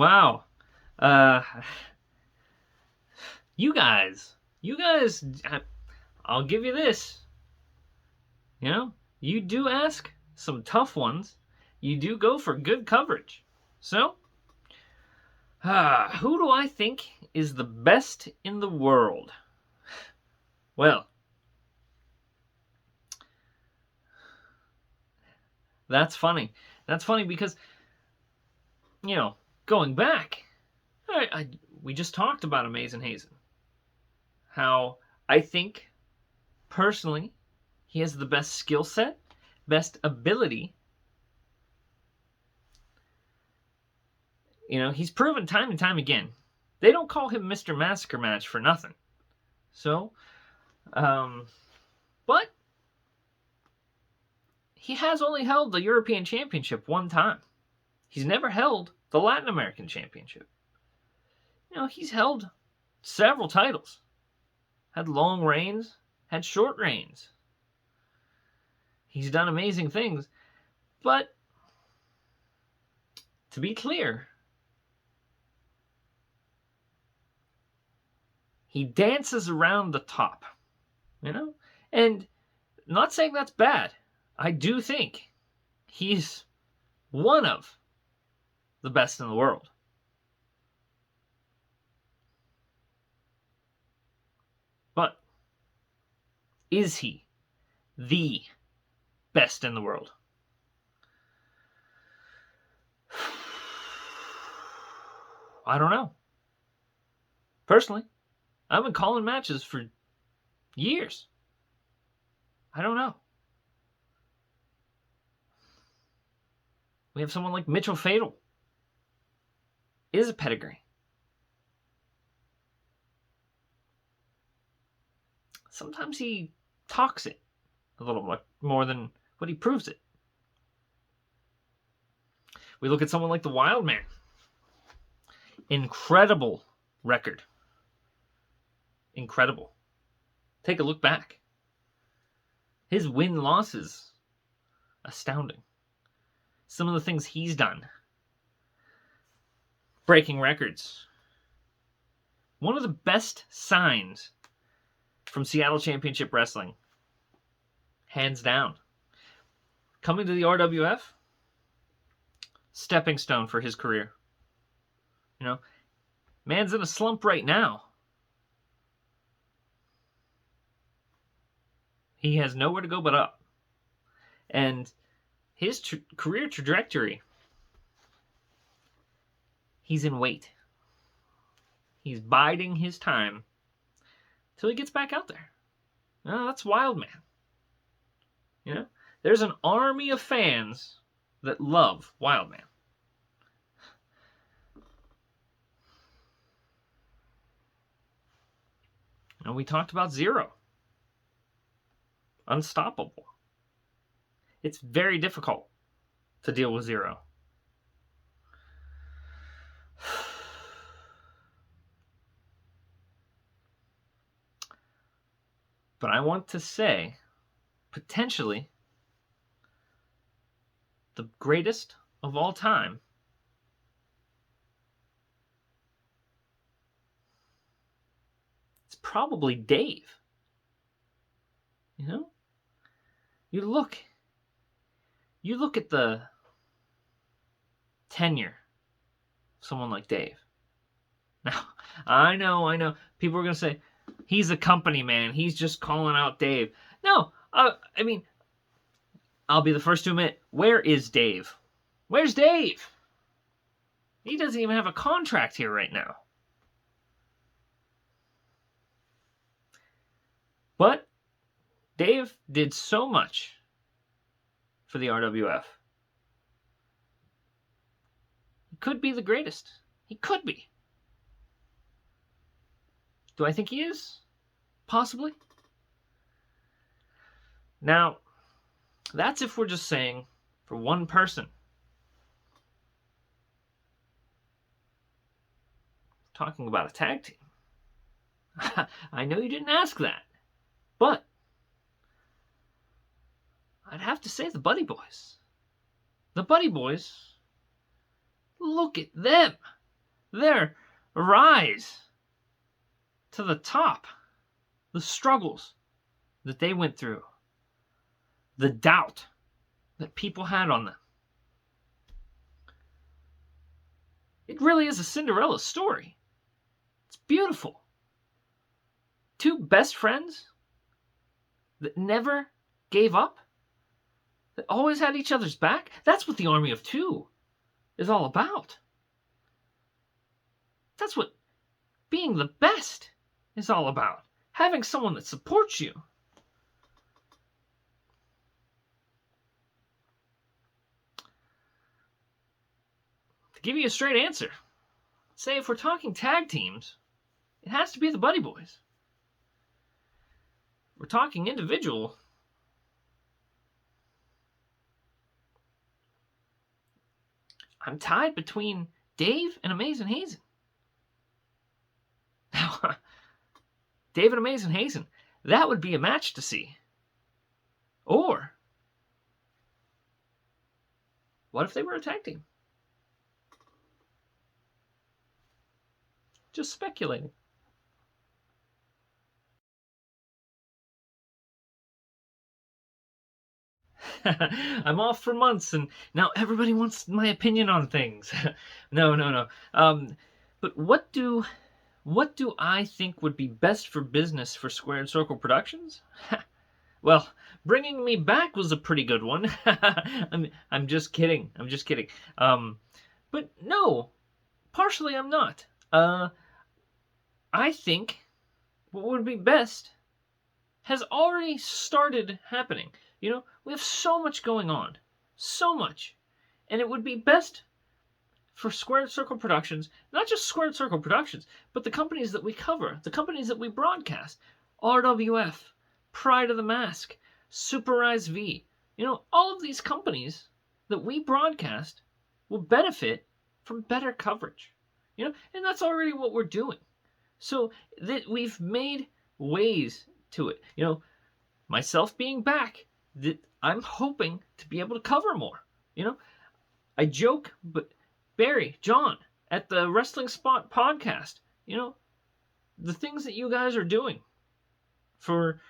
Wow. Uh, you guys, I'll give you this. You know, you do ask some tough ones. You do go for good coverage. So, who do I think is the best in the world? Well, that's funny. That's funny because, going back, we just talked about Amazing Hazen. How I think, personally, he has the best skill set, best ability. He's proven time and time again. They don't call him Mr. Massacre Match for nothing. So, but he has only held the European Championship one time. He's never held the Latin American Championship. He's held several titles. Had long reigns, had short reigns. He's done amazing things. But, to be clear, he dances around the top. And not saying that's bad. I do think he's one of the best in the world. But is he the best in the world? I don't know. Personally, I've been calling matches for years. I don't know. We have someone like Mitchell Fatal. Is a pedigree. Sometimes he talks it a little bit more than what he proves it. We look at someone like the Wild Man. Incredible record. Incredible. Take a look back. His win-loss is astounding. Some of the things he's done. Breaking records. One of the best signs from Seattle Championship Wrestling. Hands down. Coming to the RWF. Stepping stone for his career. Man's in a slump right now. He has nowhere to go but up. And his career trajectory, he's in wait. He's biding his time till he gets back out there. That's Wild Man. There's an army of fans that love Wild Man. We talked about Zero. Unstoppable. It's very difficult to deal with Zero. But I want to say, potentially, the greatest of all time is probably Dave. You look at the tenure of someone like Dave. Now, I know, people are going to say, he's a company man, he's just calling out Dave. No, I mean, I'll be the first to admit, where is Dave? Where's Dave? He doesn't even have a contract here right now. But Dave did so much for the RWF. He could be the greatest. He could be. Do I think he is? Possibly. Now, that's if we're just saying for one person. Talking about a tag team. I know you didn't ask that, but I'd have to say the Buddy Boys. The Buddy Boys, look at them. their rise to the top, the struggles that they went through, the doubt that people had on them. It really is a Cinderella story. It's beautiful. Two best friends that never gave up, that always had each other's back. That's what the Army of Two is all about. That's what being the best is all about. Having someone that supports you. To give you a straight answer, say if we're talking tag teams, it has to be the Buddy Boys. If we're talking individual, I'm tied between Dave and Amazing Hazen. Now, Dave and Amazing Hazen, that would be a match to see. Or, what if they were a tag team? Just speculating. I'm off for months, and now everybody wants my opinion on things. No. But what do I think would be best for business for Squared Circle Productions? Well, bringing me back was a pretty good one. I'm just kidding. But no, partially I'm not. I think what would be best has already started happening. You know, we have so much going on. So much. And it would be best for Squared Circle Productions, not just Squared Circle Productions, but the companies that we cover, the companies that we broadcast. RWF, Pride of the Mask, Superize V. You know, all of these companies that we broadcast will benefit from better coverage. You know, and that's already what we're doing. So that we've made ways to it. You know, myself being back, that I'm hoping to be able to cover more. You know, I joke, but Barry, John, at the Wrestling Spot podcast, you know, the things that you guys are doing for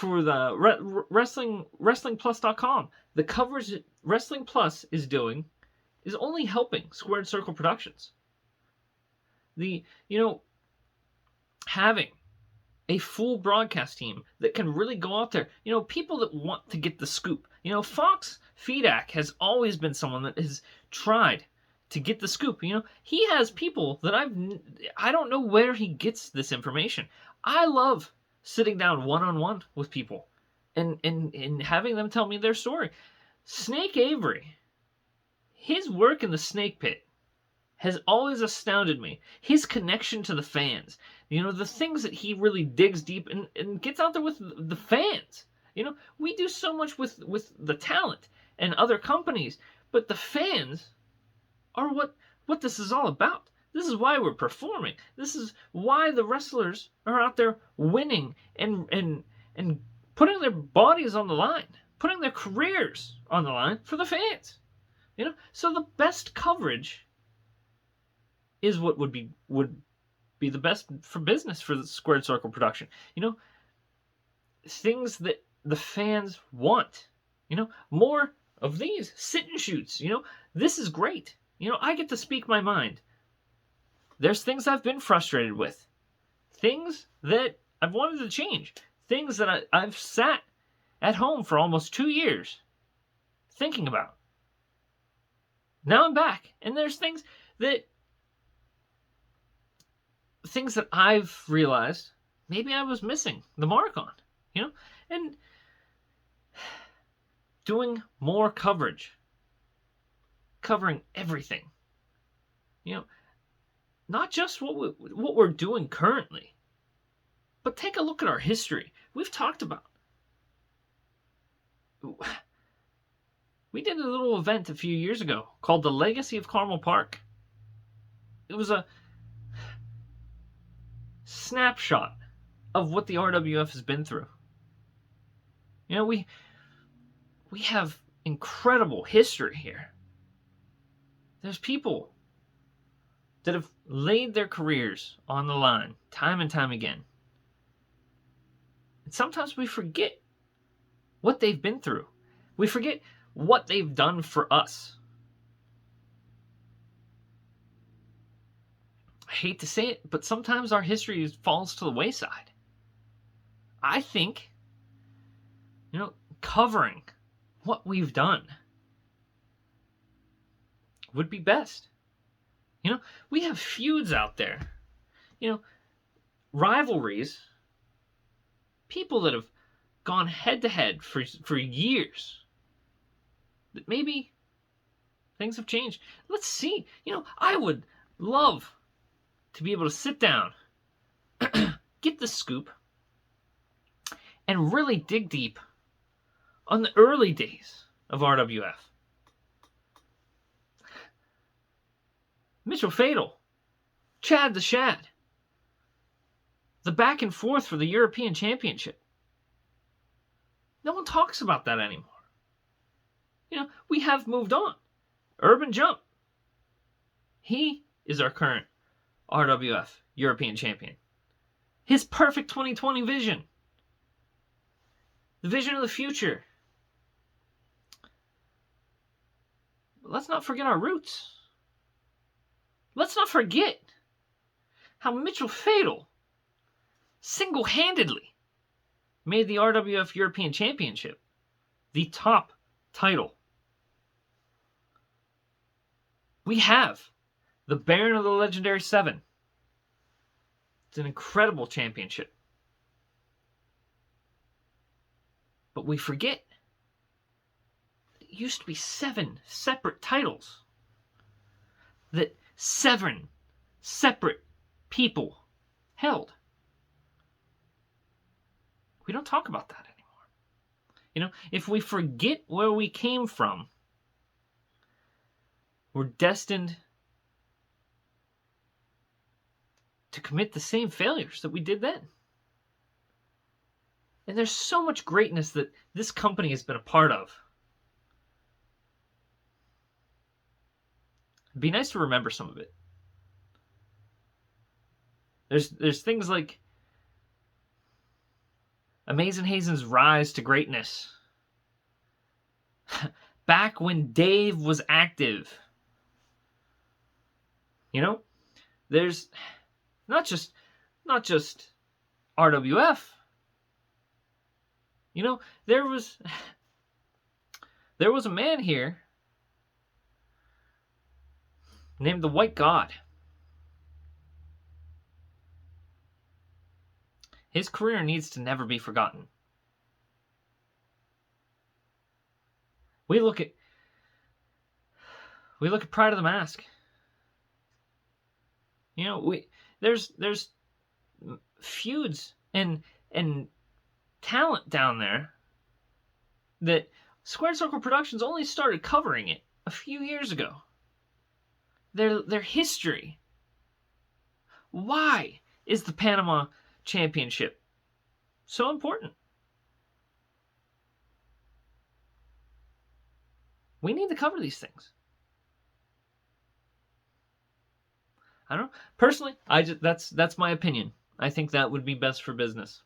the WrestlingPlus.com, the coverage that Wrestling Plus is doing is only helping Squared Circle Productions. Having a full broadcast team that can really go out there. You know, people that want to get the scoop. You know, Fox Fedak has always been someone that has tried to get the scoop. You know, he has people that I don't know where he gets this information. I love sitting down one-on-one with people and having them tell me their story. Snake Avery, his work in the Snake Pit has always astounded me. His connection to the fans. You know, the things that he really digs deep and gets out there with the fans. You know, we do so much with the talent and other companies, but the fans are what this is all about. This is why we're performing. This is why the wrestlers are out there winning and putting their bodies on the line, putting their careers on the line for the fans. You know, so the best coverage is what would be the best for business for the Squared Circle production. You know, things that the fans want. You know, more of these sit and shoots. You know, this is great. You know, I get to speak my mind. There's things I've been frustrated with. Things that I've wanted to change. Things that I've sat at home for almost 2 years thinking about. Now I'm back. And there's things that I've realized maybe I was missing the mark on, you know, and doing more coverage, covering everything, you know, not just what we're doing currently, but take a look at our history. We've talked about, we did a little event a few years ago called The Legacy of Carmel Park. It was a snapshot of what the RWF has been through. You know, we have incredible history here. There's people that have laid their careers on the line time and time again. And sometimes we forget what they've been through. We forget what they've done for us. I hate to say it, but sometimes our history falls to the wayside. I think, covering what we've done would be best. We have feuds out there, rivalries, people that have gone head to head for years. That maybe things have changed. Let's see. I would love to be able to sit down, get the scoop, and really dig deep on the early days of RWF. Mitchell Fatal, Chad the Shad, the back and forth for the European Championship. No one talks about that anymore. We have moved on. Urban Jump, he is our current RWF European Champion. His perfect 2020 vision. The vision of the future. But let's not forget our roots. Let's not forget how Mitchell Fatal single-handedly made the RWF European Championship the top title. We have the Baron of the Legendary Seven. It's an incredible championship. But we forget it used to be 7 separate titles that 7 separate people held. We don't talk about that anymore. If we forget where we came from, we're destined to commit the same failures that we did then. And there's so much greatness that this company has been a part of. It'd be nice to remember some of it. There's things like Amazing Hazen's rise to greatness. Back when Dave was active. There's not just RWF. There was a man here named the White God. His career needs to never be forgotten. We look at Pride of the Mask. There's feuds and talent down there that Squared Circle Productions only started covering it a few years ago. Their history. Why is the Panama Championship so important? We need to cover these things. I don't know. Personally, that's my opinion. I think that would be best for business.